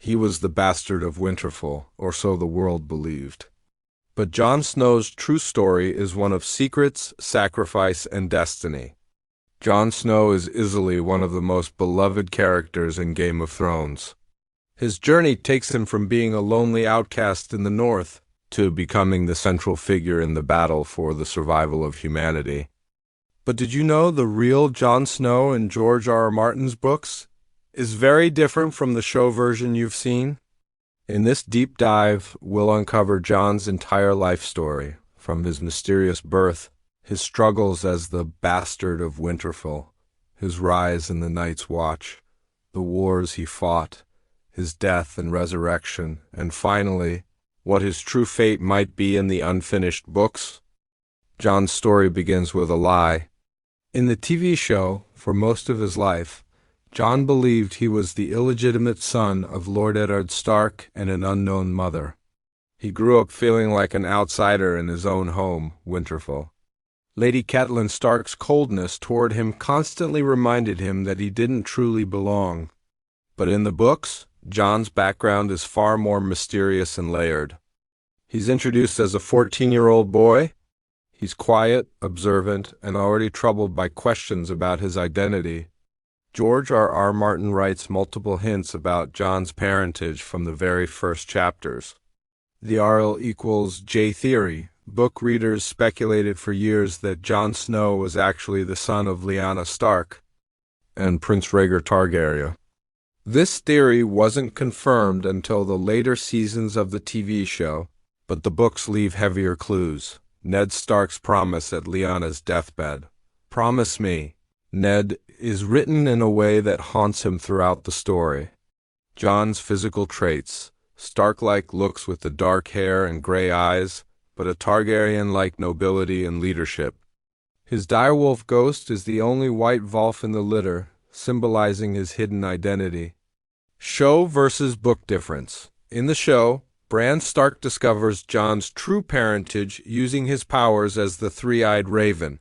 He was the bastard of Winterfell, or so the world believed. But Jon Snow's true story is one of secrets, sacrifice, and destiny. Jon Snow is easily one of the most beloved characters in Game of Thrones. His journey takes him from being a lonely outcast in the north to becoming the central figure in the battle for the survival of humanity. But did you know the real Jon Snow in George R. R. Martin's books is very different from the show version you've seen? In this deep dive, we'll uncover Jon's entire life story, from his mysterious birth, his struggles as the bastard of Winterfell, his rise in the Night's Watch, the wars he fought, his death and resurrection, and finally, what his true fate might be in the unfinished books. Jon's story begins with a lie. In the TV show, for most of his life, Jon believed he was the illegitimate son of Lord Eddard Stark and an unknown mother. He grew up feeling like an outsider in his own home, Winterfell. Lady Catelyn Stark's coldness toward him constantly reminded him that he didn't truly belong. But in the books, Jon's background is far more mysterious and layered. He's introduced as a 14-year-old boy. He's quiet, observant, and already troubled by questions about his identity. George R. R. Martin writes multiple hints about Jon's parentage from the very first chapters. The RL equals J theory. Book readers speculated for years that Jon Snow was actually the son of Lyanna Stark and Prince Rhaegar Targaryen. This theory wasn't confirmed until the later seasons of the TV show, but the books leave heavier clues. Ned Stark's promise at Lyanna's deathbed. "Promise me, Ned," is written in a way that haunts him throughout the story. Jon's physical traits. Stark-like looks with the dark hair and gray eyes, but a Targaryen-like nobility and leadership. His direwolf ghost is the only white wolf in the litter, symbolizing his hidden identity. Show versus book difference. In the show, Bran Stark discovers Jon's true parentage using his powers as the three-eyed raven.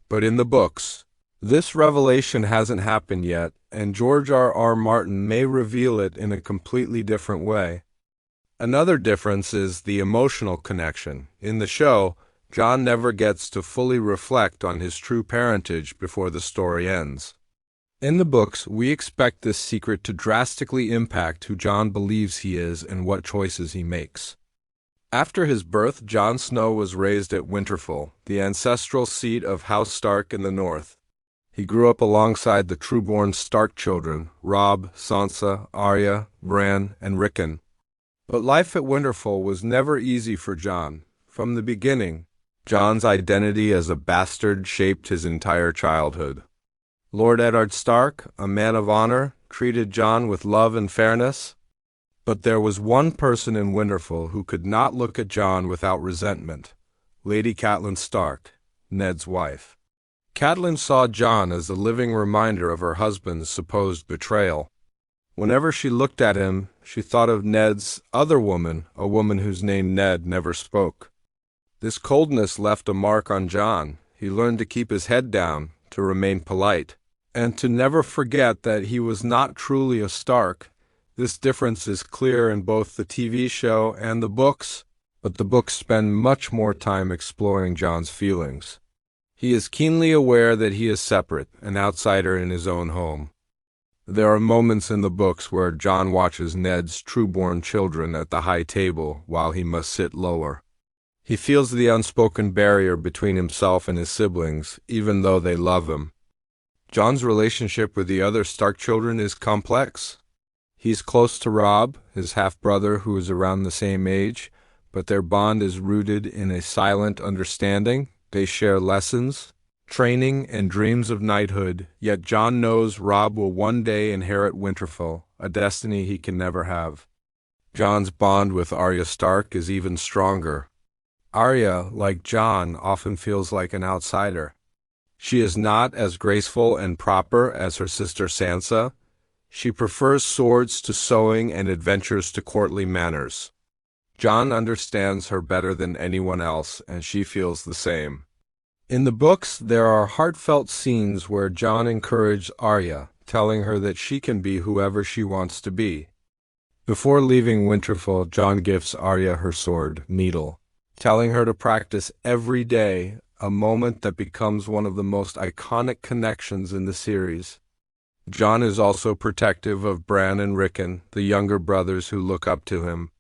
But in the books, this revelation hasn't happened yet, and George R. R. Martin may reveal it in a completely different way. Another difference is the emotional connection. In the show, Jon never gets to fully reflect on his true parentage before the story ends. In the books, we expect this secret to drastically impact who Jon believes he is and what choices he makes. After his birth, Jon Snow was raised at Winterfell, the ancestral seat of House Stark in the north. He grew up alongside the true-born Stark children, Robb, Sansa, Arya, Bran, and Rickon. But life at Winterfell was never easy for Jon. From the beginning, Jon's identity as a bastard shaped his entire childhood. Lord Eddard Stark, a man of honor, treated Jon with love and fairness. But there was one person in Winterfell who could not look at Jon without resentment: Lady Catelyn Stark, Ned's wife. Catelyn saw Jon as a living reminder of her husband's supposed betrayal. Whenever she looked at him, she thought of Ned's other woman, a woman whose name Ned never spoke. This coldness left a mark on Jon. He learned to keep his head down, to remain polite, and to never forget that he was not truly a Stark. This difference is clear in both the TV show and the books, but the books spend much more time exploring Jon's feelings. He is keenly aware that he is separate, an outsider in his own home. There are moments in the books where Jon watches Ned's true-born children at the high table while he must sit lower. He feels the unspoken barrier between himself and his siblings, even though they love him. Jon's relationship with the other Stark children is complex. He's close to Robb, his half-brother who is around the same age, but their bond is rooted in a silent understanding. They share lessons, training, and dreams of knighthood, yet Jon knows Robb will one day inherit Winterfell, a destiny he can never have. Jon's bond with Arya Stark is even stronger. Arya, like Jon, often feels like an outsider. She is not as graceful and proper as her sister Sansa. She prefers swords to sewing and adventures to courtly manners. Jon understands her better than anyone else, and she feels the same. In the books, there are heartfelt scenes where Jon encouraged Arya, telling her that she can be whoever she wants to be. Before leaving Winterfell, Jon gifts Arya her sword, Needle, telling her to practice every day, a moment that becomes one of the most iconic connections in the series. Jon is also protective of Bran and Rickon, the younger brothers who look up to him.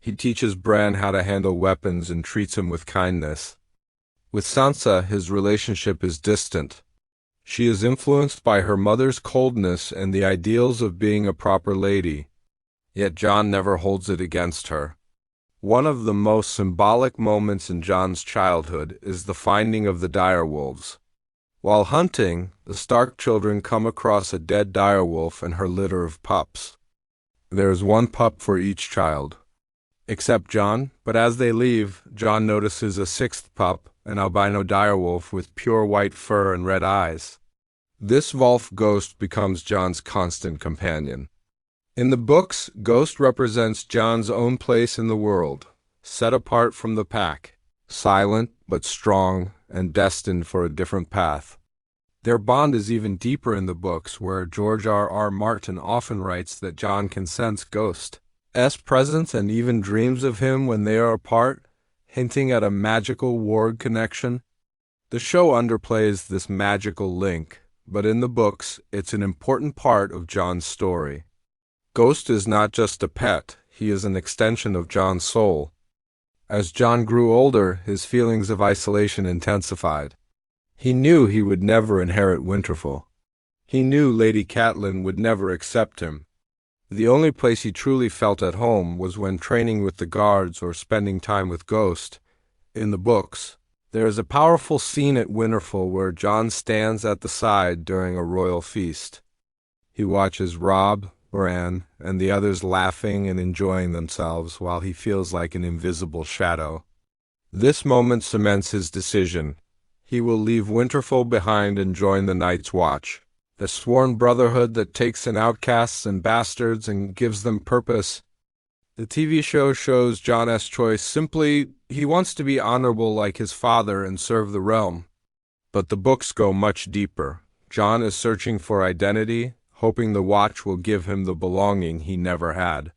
He teaches Bran how to handle weapons and treats him with kindness. With Sansa, his relationship is distant. She is influenced by her mother's coldness and the ideals of being a proper lady, yet Jon never holds it against her. One of the most symbolic moments in Jon's childhood is the finding of the direwolves. While hunting, the Stark children come across a dead direwolf and her litter of pups. There is one pup for each child, except Jon, but as they leave, Jon notices a sixth pup, an albino direwolf with pure white fur and red eyes. This Wolf ghost becomes Jon's constant companion. In the books, Ghost represents Jon's own place in the world, set apart from the pack, silent but strong and destined for a different path. Their bond is even deeper in the books, where George R. Martin often writes that Jon can sense Ghost's presence and even dreams of him when they are apart, hinting at a magical ward connection. The show underplays this magical link, but in the books, it's an important part of Jon's story. Ghost is not just a pet, he is an extension of Jon's soul. As Jon grew older, his feelings of isolation intensified. He knew he would never inherit Winterfell. He knew Lady Catelyn would never accept him. The only place he truly felt at home was when training with the guards or spending time with Ghost. In the books, there is a powerful scene at Winterfell where Jon stands at the side during a royal feast. He watches Robb, Bran, and the others laughing and enjoying themselves while he feels like an invisible shadow. This moment cements his decision. He will leave Winterfell behind and join the Night's Watch, the sworn brotherhood that takes in outcasts and bastards and gives them purpose. The TV show shows Jon's choice simply, he wants to be honorable like his father and serve the realm. But the books go much deeper. Jon is searching for identity, hoping the Watch will give him the belonging he never had.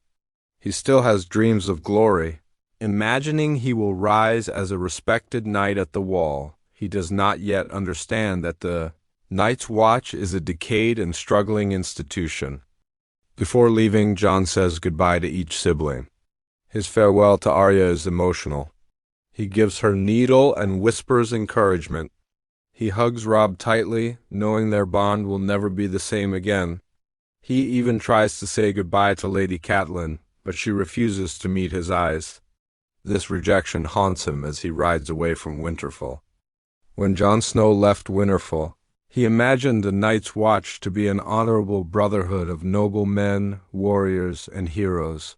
He still has dreams of glory, imagining he will rise as a respected knight at the Wall. He does not yet understand that the Night's Watch is a decayed and struggling institution. Before leaving, Jon says goodbye to each sibling. His farewell to Arya is emotional. He gives her Needle and whispers encouragement. He hugs Robb tightly, knowing their bond will never be the same again. He even tries to say goodbye to Lady Catelyn, but she refuses to meet his eyes. This rejection haunts him as he rides away from Winterfell. When Jon Snow left Winterfell, he imagined the Night's Watch to be an honorable brotherhood of noble men, warriors, and heroes.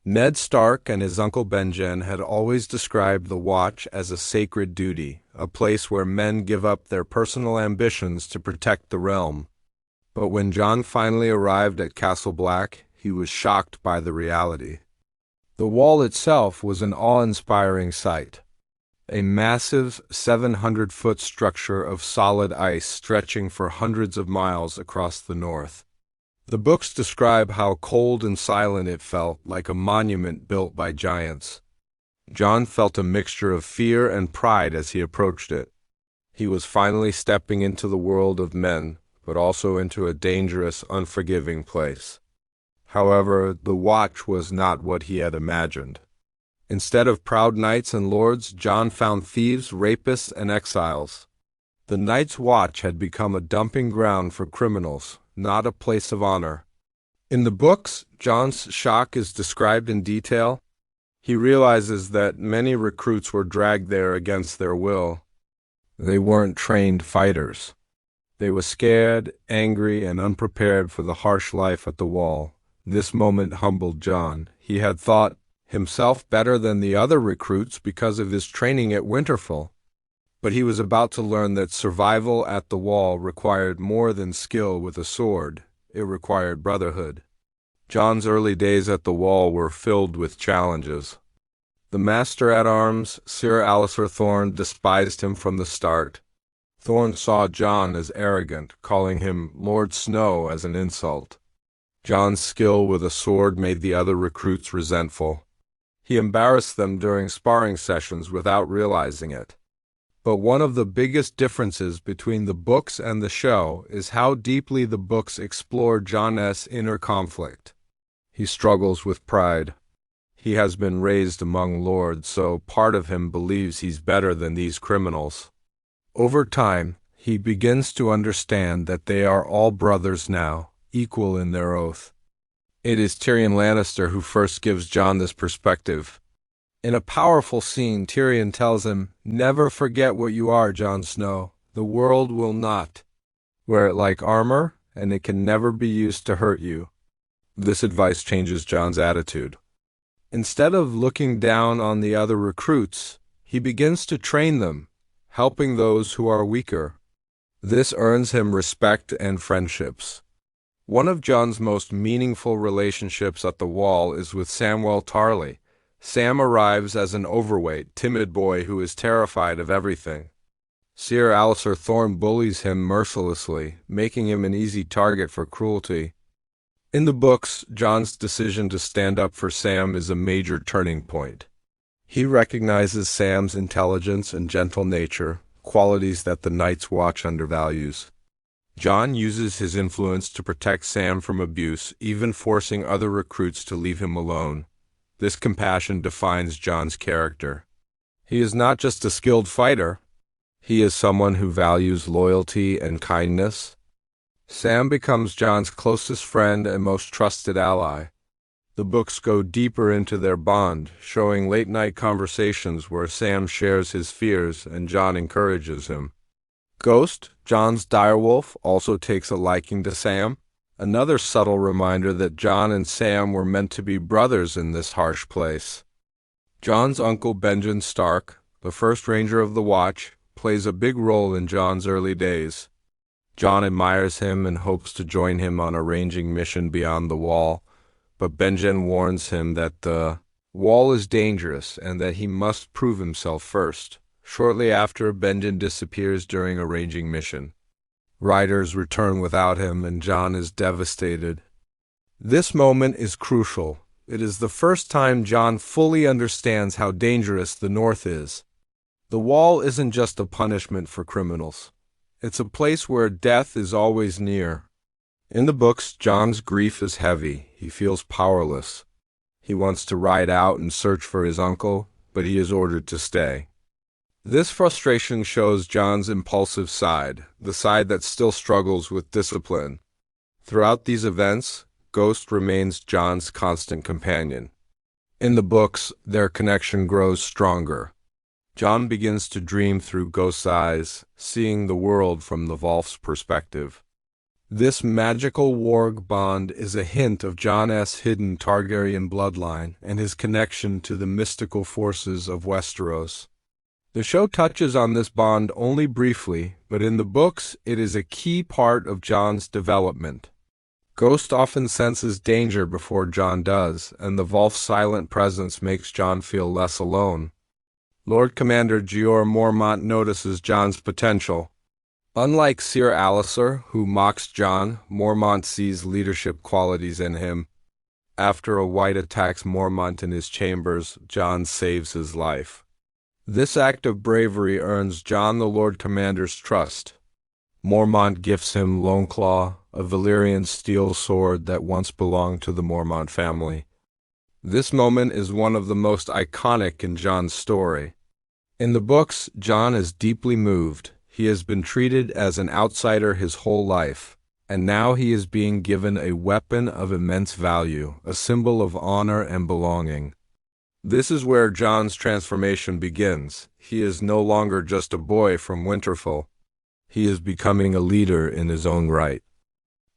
Ned Stark and his uncle Benjen had always described the Watch as a sacred duty, a place where men give up their personal ambitions to protect the realm. But when Jon finally arrived at Castle Black, he was shocked by the reality. The wall itself was an awe-inspiring sight. A massive 700-foot structure of solid ice stretching for hundreds of miles across the north. The books describe how cold and silent it felt, like a monument built by giants. Jon felt a mixture of fear and pride as he approached it. He was finally stepping into the world of men, but also into a dangerous, unforgiving place. However, the Watch was not what he had imagined. Instead of proud knights and lords, Jon found thieves, rapists, and exiles. The Night's Watch had become a dumping ground for criminals, not a place of honor. In the books, Jon's shock is described in detail. He realizes that many recruits were dragged there against their will. They weren't trained fighters. They were scared, angry, and unprepared for the harsh life at the Wall. This moment humbled Jon. He had thought himself better than the other recruits because of his training at Winterfell. But he was about to learn that survival at the Wall required more than skill with a sword. It required brotherhood. Jon's early days at the Wall were filled with challenges. The Master-at-Arms, Sir Alliser Thorne, despised him from the start. Thorne saw Jon as arrogant, calling him Lord Snow as an insult. Jon's skill with a sword made the other recruits resentful. He embarrassed them during sparring sessions without realizing it. But one of the biggest differences between the books and the show is how deeply the books explore Jon's inner conflict. He struggles with pride. He has been raised among lords, so part of him believes he's better than these criminals. Over time, he begins to understand that they are all brothers now, equal in their oath. It is Tyrion Lannister who first gives Jon this perspective. In a powerful scene, Tyrion tells him, "Never forget what you are, Jon Snow. The world will not wear it like armor, and it can never be used to hurt you." This advice changes Jon's attitude. Instead of looking down on the other recruits, he begins to train them, helping those who are weaker. This earns him respect and friendships. One of Jon's most meaningful relationships at the Wall is with Samwell Tarly. Sam arrives as an overweight, timid boy who is terrified of everything. Ser Alliser Thorne bullies him mercilessly, making him an easy target for cruelty. In the books, Jon's decision to stand up for Sam is a major turning point. He recognizes Sam's intelligence and gentle nature, qualities that the Night's Watch undervalues. Jon uses his influence to protect Sam from abuse, even forcing other recruits to leave him alone. This compassion defines Jon's character. He is not just a skilled fighter. He is someone who values loyalty and kindness. Sam becomes Jon's closest friend and most trusted ally. The books go deeper into their bond, showing late-night conversations where Sam shares his fears and Jon encourages him. Ghost, Jon's direwolf, also takes a liking to Sam, another subtle reminder that Jon and Sam were meant to be brothers in this harsh place. Jon's uncle Benjen Stark, the first Ranger of the Watch, plays a big role in Jon's early days. Jon admires him and hopes to join him on a ranging mission beyond the Wall, but Benjen warns him that the Wall is dangerous and that he must prove himself first. Shortly after, Benjen disappears during a ranging mission. Riders return without him, and Jon is devastated. This moment is crucial. It is the first time Jon fully understands how dangerous the North is. The Wall isn't just a punishment for criminals. It's a place where death is always near. In the books, Jon's grief is heavy. He feels powerless. He wants to ride out and search for his uncle, but he is ordered to stay. This frustration shows Jon's impulsive side, the side that still struggles with discipline. Throughout these events, Ghost remains Jon's constant companion. In the books, their connection grows stronger. Jon begins to dream through Ghost's eyes, seeing the world from the Volf's perspective. This magical warg bond is a hint of Jon's hidden Targaryen bloodline and his connection to the mystical forces of Westeros. The show touches on this bond only briefly, but in the books it is a key part of Jon's development. Ghost often senses danger before Jon does, and the Volf's silent presence makes Jon feel less alone. Lord Commander Jeor Mormont notices Jon's potential. Unlike Ser Alliser, who mocks Jon, Mormont sees leadership qualities in him. After a White attacks Mormont in his chambers, Jon saves his life. This act of bravery earns Jon the Lord Commander's trust. Mormont gifts him Loneclaw, a Valyrian steel sword that once belonged to the Mormont family. This moment is one of the most iconic in Jon's story. In the books, Jon is deeply moved. He has been treated as an outsider his whole life, and now he is being given a weapon of immense value, a symbol of honor and belonging. This is where Jon's transformation begins. He is no longer just a boy from Winterfell. He is becoming a leader in his own right.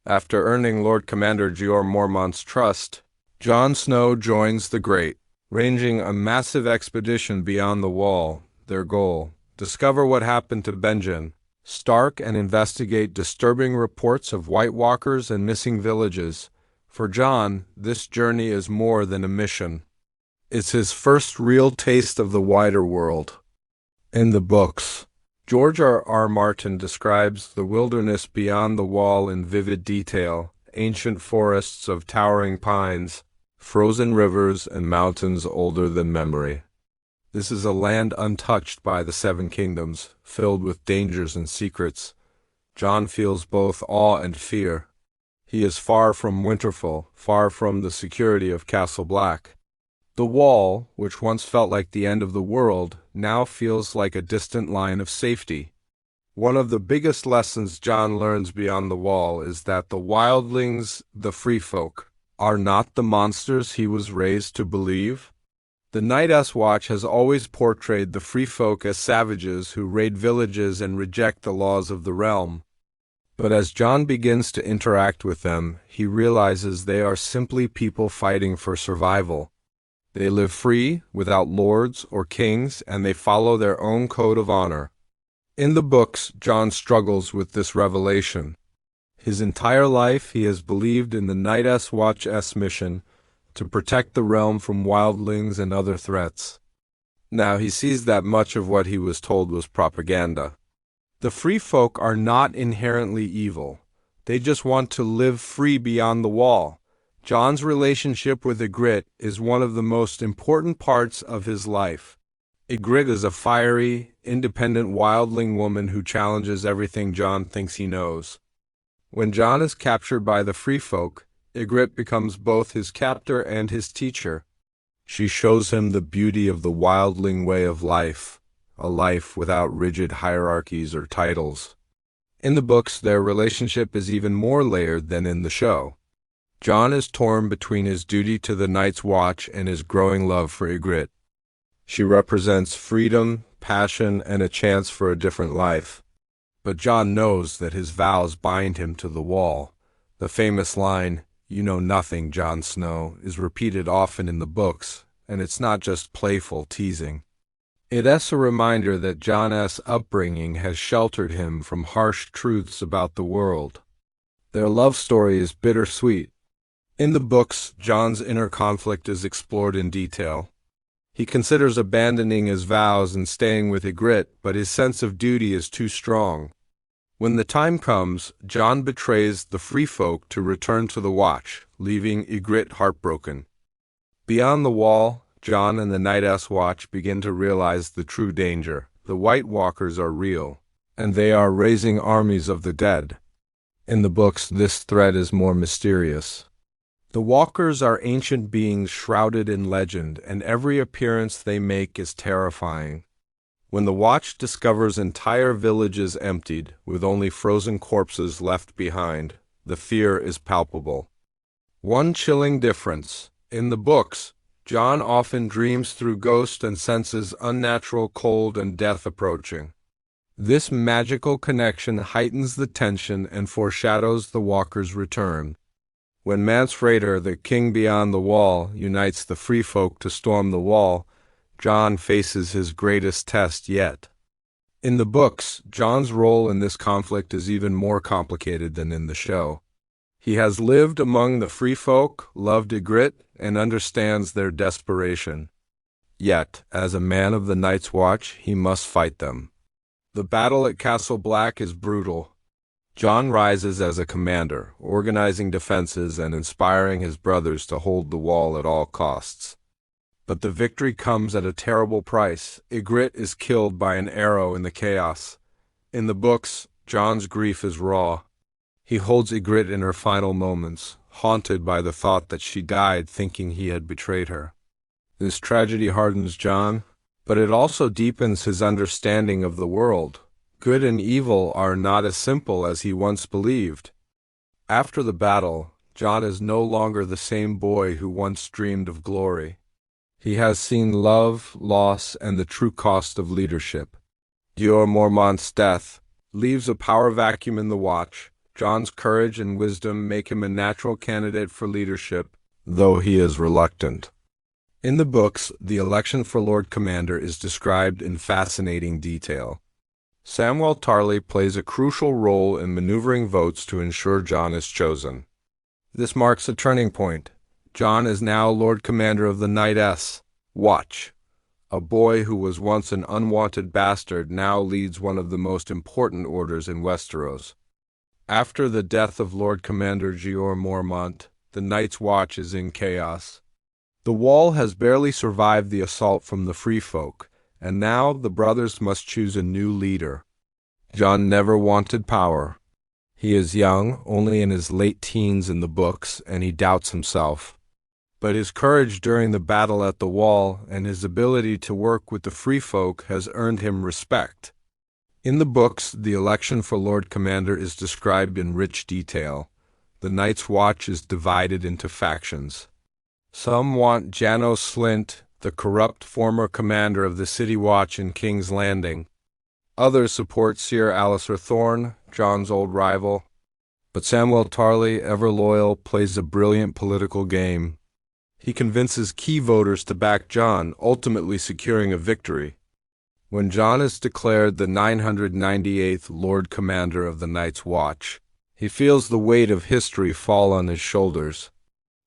After earning Lord Commander Jeor Mormont's trust, Jon Snow joins the Great, ranging a massive expedition beyond the Wall. Their goal: discover what happened to Benjen Stark and investigate disturbing reports of White Walkers and missing villages. For Jon, this journey is more than a mission. It's his first real taste of the wider world. In the books, George R. R. Martin describes the wilderness beyond the Wall in vivid detail, ancient forests of towering pines, frozen rivers, and mountains older than memory. This is a land untouched by the Seven Kingdoms, filled with dangers and secrets. Jon feels both awe and fear. He is far from Winterfell, far from the security of Castle Black. The Wall, which once felt like the end of the world, now feels like a distant line of safety. One of the biggest lessons Jon learns beyond the Wall is that the wildlings, the free folk, are not the monsters he was raised to believe. The Night's Watch has always portrayed the free folk as savages who raid villages and reject the laws of the realm. But as Jon begins to interact with them, he realizes they are simply people fighting for survival. They live free, without lords or kings, and they follow their own code of honor. In the books, Jon struggles with this revelation. His entire life he has believed in the Night's Watch's mission to protect the realm from wildlings and other threats. Now he sees that much of what he was told was propaganda. The free folk are not inherently evil. They just want to live free beyond the Wall. Jon's relationship with Ygritte is one of the most important parts of his life. Ygritte is a fiery, independent wildling woman who challenges everything Jon thinks he knows. When Jon is captured by the free folk, Ygritte becomes both his captor and his teacher. She shows him the beauty of the wildling way of life, a life without rigid hierarchies or titles. In the books, their relationship is even more layered than in the show. Jon is torn between his duty to the Night's Watch and his growing love for Ygritte. She represents freedom, passion, and a chance for a different life. But Jon knows that his vows bind him to the Wall. The famous line, "You know nothing, Jon Snow," is repeated often in the books, and it's not just playful teasing. It's a reminder that Jon's upbringing has sheltered him from harsh truths about the world. Their love story is bittersweet. In the books, Jon's inner conflict is explored in detail. He considers abandoning his vows and staying with Ygritte, but his sense of duty is too strong. When the time comes, Jon betrays the free folk to return to the Watch, leaving Ygritte heartbroken. Beyond the Wall, Jon and the Night's Watch begin to realize the true danger. The White Walkers are real, and they are raising armies of the dead. In the books, this threat is more mysterious. The Walkers are ancient beings shrouded in legend, and every appearance they make is terrifying. When the Watch discovers entire villages emptied, with only frozen corpses left behind, the fear is palpable. One chilling difference. In the books, Jon often dreams through ghosts and senses unnatural cold and death approaching. This magical connection heightens the tension and foreshadows the Walker's return. When Mance Rayder, the king beyond the Wall, unites the free folk to storm the Wall, Jon faces his greatest test yet. In the books, Jon's role in this conflict is even more complicated than in the show. He has lived among the free folk, loved Ygritte, and understands their desperation. Yet, as a man of the Night's Watch, he must fight them. The battle at Castle Black is brutal. Jon rises as a commander, organizing defenses and inspiring his brothers to hold the Wall at all costs. But the victory comes at a terrible price. Ygritte is killed by an arrow in the chaos. In the books, Jon's grief is raw. He holds Ygritte in her final moments, haunted by the thought that she died thinking he had betrayed her. This tragedy hardens Jon, but it also deepens his understanding of the world. Good and evil are not as simple as he once believed. After the battle, Jon is no longer the same boy who once dreamed of glory. He has seen love, loss, and the true cost of leadership. Dior Mormont's death leaves a power vacuum in the Watch. Jon's courage and wisdom make him a natural candidate for leadership, though he is reluctant. In the books, the election for Lord Commander is described in fascinating detail. Samwell Tarly plays a crucial role in maneuvering votes to ensure Jon is chosen. This marks a turning point. Jon is now Lord Commander of the Night's Watch. A boy who was once an unwanted bastard now leads one of the most important orders in Westeros. After the death of Lord Commander Jeor Mormont, the Night's Watch is in chaos. The wall has barely survived the assault from the Free Folk, and now the brothers must choose a new leader. Jon never wanted power. He is young, only in his late teens in the books, and he doubts himself. But his courage during the battle at the wall and his ability to work with the Free Folk has earned him respect. In the books, the election for Lord Commander is described in rich detail. The Night's Watch is divided into factions. Some want Janos Slynt, the corrupt former commander of the City Watch in King's Landing. Others support Sir Alliser Thorne, Jon's old rival. But Samwell Tarly, ever loyal, plays a brilliant political game. He convinces key voters to back Jon, ultimately securing a victory. When Jon is declared the 998th Lord Commander of the Night's Watch, he feels the weight of history fall on his shoulders.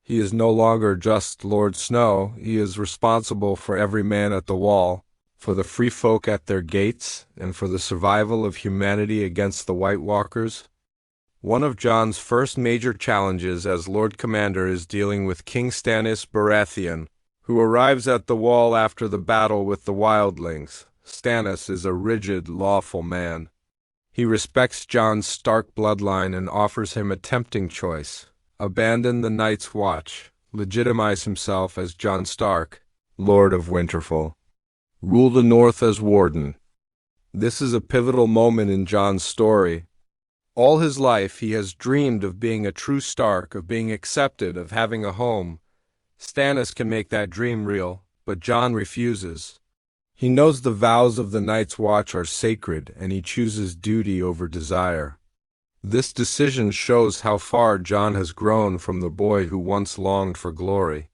He is no longer just Lord Snow, he is responsible for every man at the wall, for the Free Folk at their gates, and for the survival of humanity against the White Walkers. One of Jon's first major challenges as Lord Commander is dealing with King Stannis Baratheon, who arrives at the wall after the battle with the wildlings. Stannis is a rigid, lawful man. He respects Jon's Stark bloodline and offers him a tempting choice: abandon the Night's Watch, legitimize himself as Jon Stark, Lord of Winterfell, rule the North as Warden. This is a pivotal moment in Jon's story. All his life he has dreamed of being a true Stark, of being accepted, of having a home. Stannis can make that dream real, but Jon refuses. He knows the vows of the Night's Watch are sacred, and he chooses duty over desire. This decision shows how far Jon has grown from the boy who once longed for glory.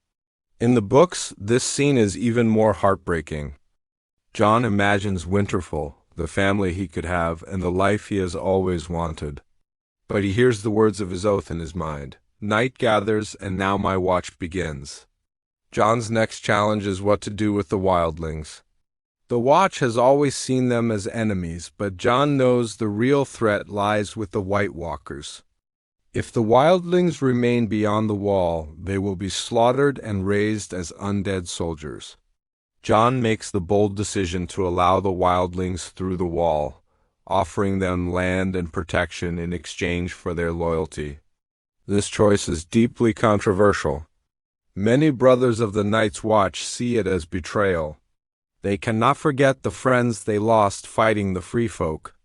In the books, this scene is even more heartbreaking. Jon imagines Winterfell, the family he could have, and the life he has always wanted. But he hears the words of his oath in his mind. Night gathers, and now my watch begins. Jon's next challenge is what to do with the wildlings. The Watch has always seen them as enemies, but Jon knows the real threat lies with the White Walkers. If the wildlings remain beyond the wall, they will be slaughtered and raised as undead soldiers. Jon makes the bold decision to allow the wildlings through the wall, offering them land and protection in exchange for their loyalty. This choice is deeply controversial. Many brothers of the Night's Watch see it as betrayal. They cannot forget the friends they lost fighting the Free Folk.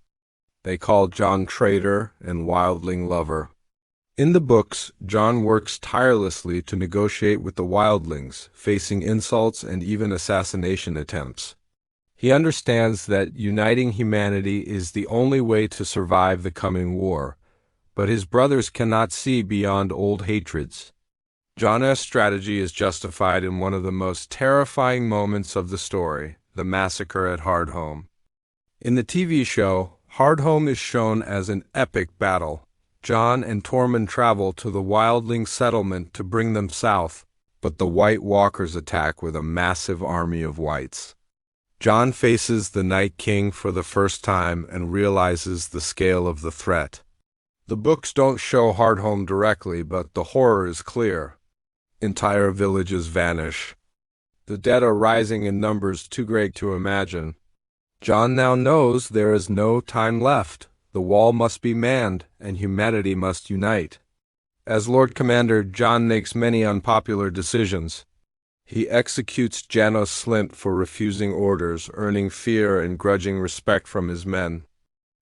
They call Jon traitor and wildling lover. In the books, Jon works tirelessly to negotiate with the wildlings, facing insults and even assassination attempts. He understands that uniting humanity is the only way to survive the coming war, but his brothers cannot see beyond old hatreds. Jon's strategy is justified in one of the most terrifying moments of the story, the massacre at Hardhome. In the TV show, Hardhome is shown as an epic battle. Jon and Tormund travel to the wildling settlement to bring them south, but the White Walkers attack with a massive army of whites. Jon faces the Night King for the first time and realizes the scale of the threat. The books don't show Hardhome directly, but the horror is clear. Entire villages vanish. The dead are rising in numbers too great to imagine. Jon now knows there is no time left. The wall must be manned, and humanity must unite. As Lord Commander, Jon makes many unpopular decisions. He executes Janos Slynt for refusing orders, earning fear and grudging respect from his men.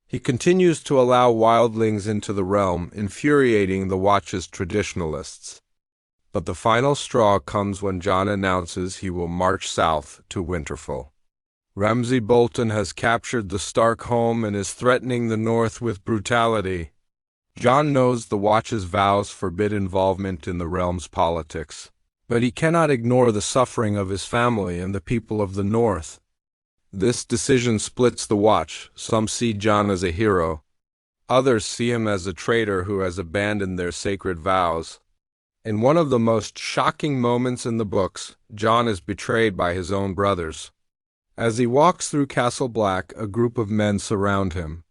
He continues to allow wildlings into the realm, infuriating the Watch's traditionalists. But the final straw comes when Jon announces he will march south to Winterfell. Ramsay Bolton has captured the Stark home and is threatening the North with brutality. Jon knows the Watch's vows forbid involvement in the realm's politics, but he cannot ignore the suffering of his family and the people of the North. This decision splits the Watch. Some see Jon as a hero. Others see him as a traitor who has abandoned their sacred vows. In one of the most shocking moments in the books, Jon is betrayed by his own brothers. As he walks through Castle Black, a group of men surround him.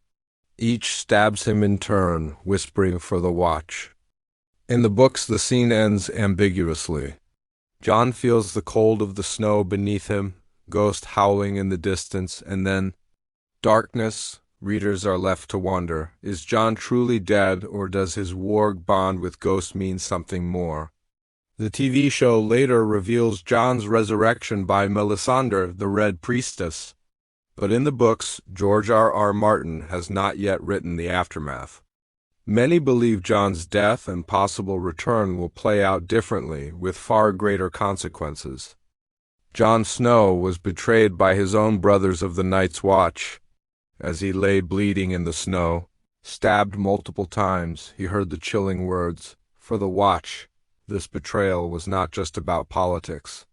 Each stabs him in turn, whispering for the watch. In the books, the scene ends ambiguously. Jon feels the cold of the snow beneath him, ghost howling in the distance, and then darkness. Readers are left to wonder, is Jon truly dead, or does his warg bond with Ghost mean something more? The TV show later reveals Jon's resurrection by Melisandre, the Red Priestess. But in the books, George R. Martin has not yet written the aftermath. Many believe Jon's death and possible return will play out differently, with far greater consequences. Jon Snow was betrayed by his own brothers of the Night's Watch. As he lay bleeding in the snow, stabbed multiple times, he heard the chilling words, "For the Watch." This betrayal was not just about politics.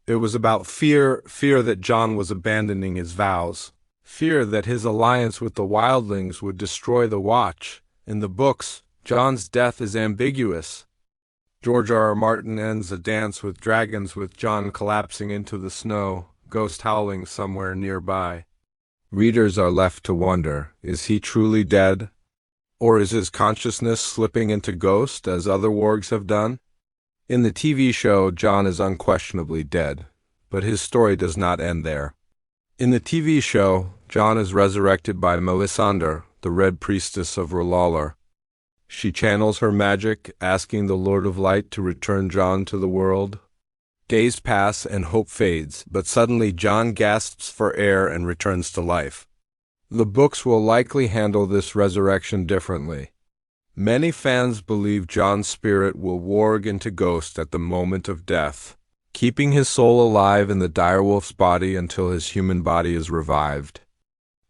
It was about fear that Jon was abandoning his vows, fear that his alliance with the wildlings would destroy the Watch. In the books, Jon's death is ambiguous. George R. Martin ends A Dance with Dragons with Jon collapsing into the snow, ghost howling somewhere nearby. Readers are left to wonder, is he truly dead? Or is his consciousness slipping into Ghost as other wargs have done? In the TV show, Jon is unquestionably dead, but his story does not end there. In the TV show, Jon is resurrected by Melisandre, the Red Priestess of R'hllor. She channels her magic, asking the Lord of Light to return Jon to the world. Days pass and hope fades, but suddenly Jon gasps for air and returns to life. The books will likely handle this resurrection differently. Many fans believe Jon's spirit will warg into Ghost at the moment of death, keeping his soul alive in the direwolf's body until his human body is revived.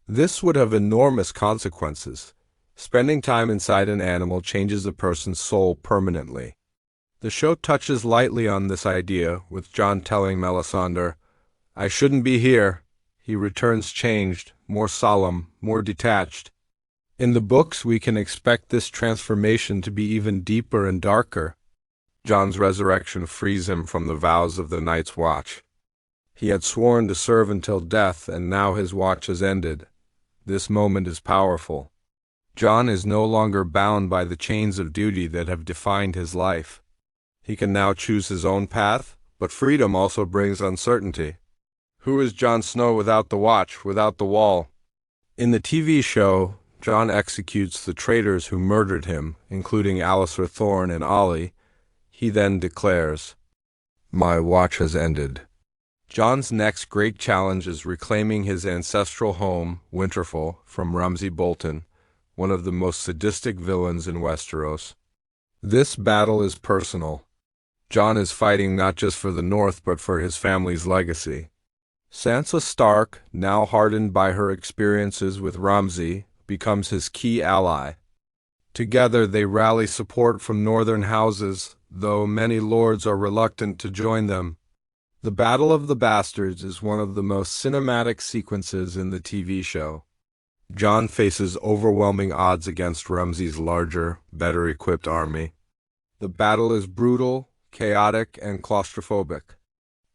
This would have enormous consequences. Spending time inside an animal changes a person's soul permanently. The show touches lightly on this idea, with Jon telling Melisandre, "I shouldn't be here." He returns changed, more solemn, more detached. In the books, we can expect this transformation to be even deeper and darker. Jon's resurrection frees him from the vows of the Night's Watch. He had sworn to serve until death, and now his watch has ended. This moment is powerful. Jon is no longer bound by the chains of duty that have defined his life. He can now choose his own path, but freedom also brings uncertainty. Who is Jon Snow without the Watch, without the Wall? In the TV show, Jon executes the traitors who murdered him, including Alliser Thorne and Olly. He then declares, "My watch has ended." Jon's next great challenge is reclaiming his ancestral home, Winterfell, from Ramsay Bolton, one of the most sadistic villains in Westeros. This battle is personal. Jon is fighting not just for the North but for his family's legacy. Sansa Stark, now hardened by her experiences with Ramsay, becomes his key ally. Together they rally support from northern houses, though many lords are reluctant to join them. The Battle of the Bastards is one of the most cinematic sequences in the TV show. Jon faces overwhelming odds against Ramsay's larger, better-equipped army. The battle is brutal, chaotic, and claustrophobic.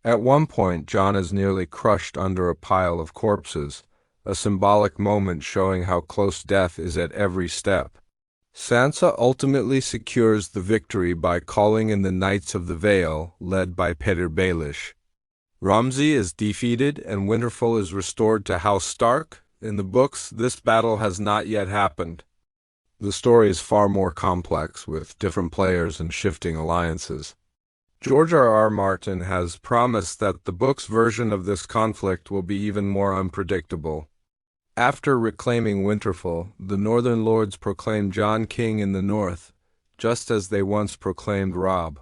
At one point, Jon is nearly crushed under a pile of corpses, a symbolic moment showing how close death is at every step. Sansa ultimately secures the victory by calling in the Knights of the Vale, led by Petyr Baelish. Ramsay is defeated and Winterfell is restored to House Stark. In the books, this battle has not yet happened. The story is far more complex, with different players and shifting alliances. George R. Martin has promised that the book's version of this conflict will be even more unpredictable. After reclaiming Winterfell, the Northern Lords proclaim Jon king in the north, just as they once proclaimed Robb.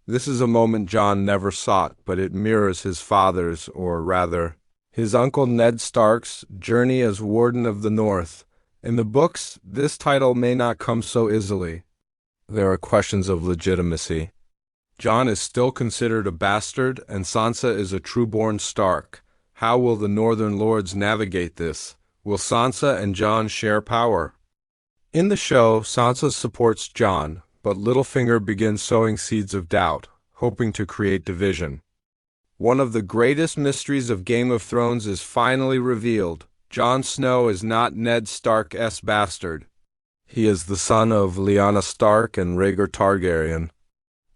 This is a moment Jon never sought, but it mirrors his father's, or rather, his uncle Ned Stark's, journey as Warden of the North. In the books, this title may not come so easily. There are questions of legitimacy. Jon is still considered a bastard, and Sansa is a true-born Stark. How will the Northern Lords navigate this? Will Sansa and Jon share power? In the show, Sansa supports Jon, but Littlefinger begins sowing seeds of doubt, hoping to create division. One of the greatest mysteries of Game of Thrones is finally revealed. Jon Snow is not Ned Stark's bastard. He is the son of Lyanna Stark and Rhaegar Targaryen.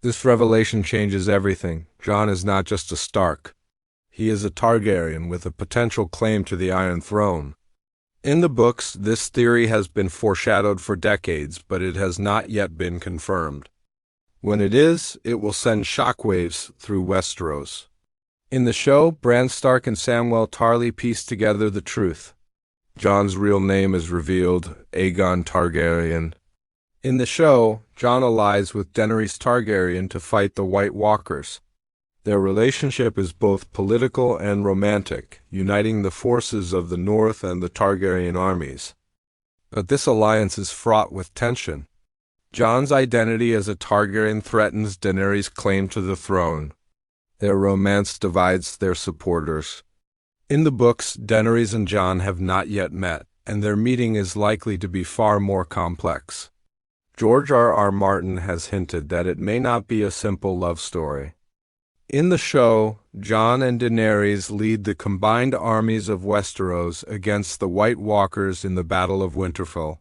This revelation changes everything. Jon is not just a Stark. He is a Targaryen with a potential claim to the Iron Throne. In the books, this theory has been foreshadowed for decades, but it has not yet been confirmed. When it is, it will send shockwaves through Westeros. In the show, Bran Stark and Samwell Tarly piece together the truth. Jon's real name is revealed, Aegon Targaryen. In the show, Jon allies with Daenerys Targaryen to fight the White Walkers. Their relationship is both political and romantic, uniting the forces of the North and the Targaryen armies. But this alliance is fraught with tension. Jon's identity as a Targaryen threatens Daenerys' claim to the throne. Their romance divides their supporters. In the books, Daenerys and Jon have not yet met, and their meeting is likely to be far more complex. George R.R. Martin has hinted that it may not be a simple love story. In the show, Jon and Daenerys lead the combined armies of Westeros against the White Walkers in the Battle of Winterfell.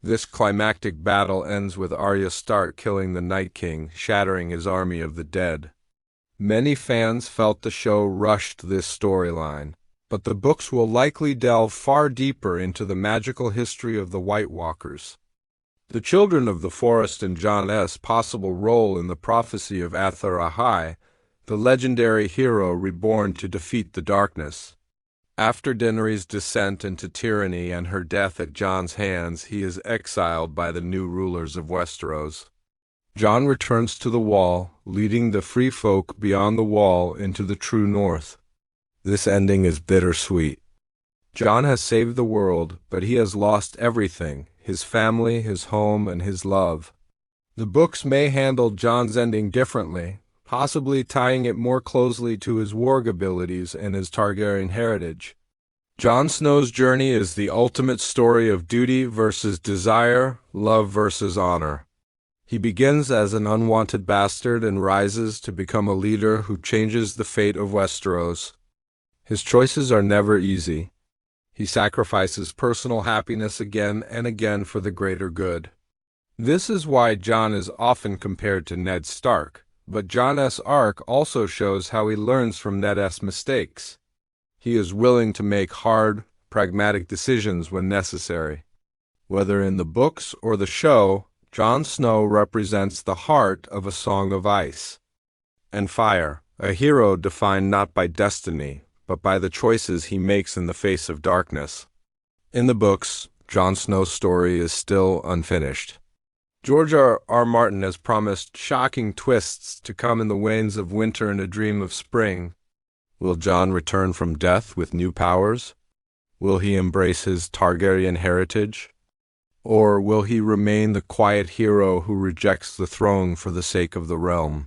This climactic battle ends with Arya Stark killing the Night King, shattering his army of the dead. Many fans felt the show rushed this storyline, but the books will likely delve far deeper into the magical history of the White Walkers. The Children of the Forest and Jon's possible role in the prophecy of Azor Ahai, the legendary hero reborn to defeat the darkness. After Daenerys' descent into tyranny and her death at Jon's hands, he is exiled by the new rulers of Westeros. Jon returns to the Wall, leading the free folk beyond the Wall into the true North. This ending is bittersweet. Jon has saved the world, but he has lost everything: his family, his home, and his love. The books may handle Jon's ending differently, possibly tying it more closely to his warg abilities and his Targaryen heritage. Jon Snow's journey is the ultimate story of duty versus desire, love versus honor. He begins as an unwanted bastard and rises to become a leader who changes the fate of Westeros. His choices are never easy. He sacrifices personal happiness again and again for the greater good. This is why Jon is often compared to Ned Stark, but Jon's arc also shows how he learns from Ned's mistakes. He is willing to make hard, pragmatic decisions when necessary. Whether in the books or the show, Jon Snow represents the heart of a Song of Ice and Fire, a hero defined not by destiny, but by the choices he makes in the face of darkness. In the books, Jon Snow's story is still unfinished. George R.R. Martin has promised shocking twists to come in the wanes of winter and a dream of spring. Will Jon return from death with new powers? Will he embrace his Targaryen heritage? Or will he remain the quiet hero who rejects the throne for the sake of the realm?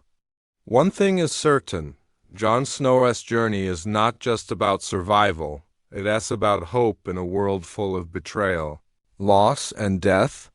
One thing is certain: Jon Snow's journey is not just about survival, it is about hope in a world full of betrayal, loss, and death.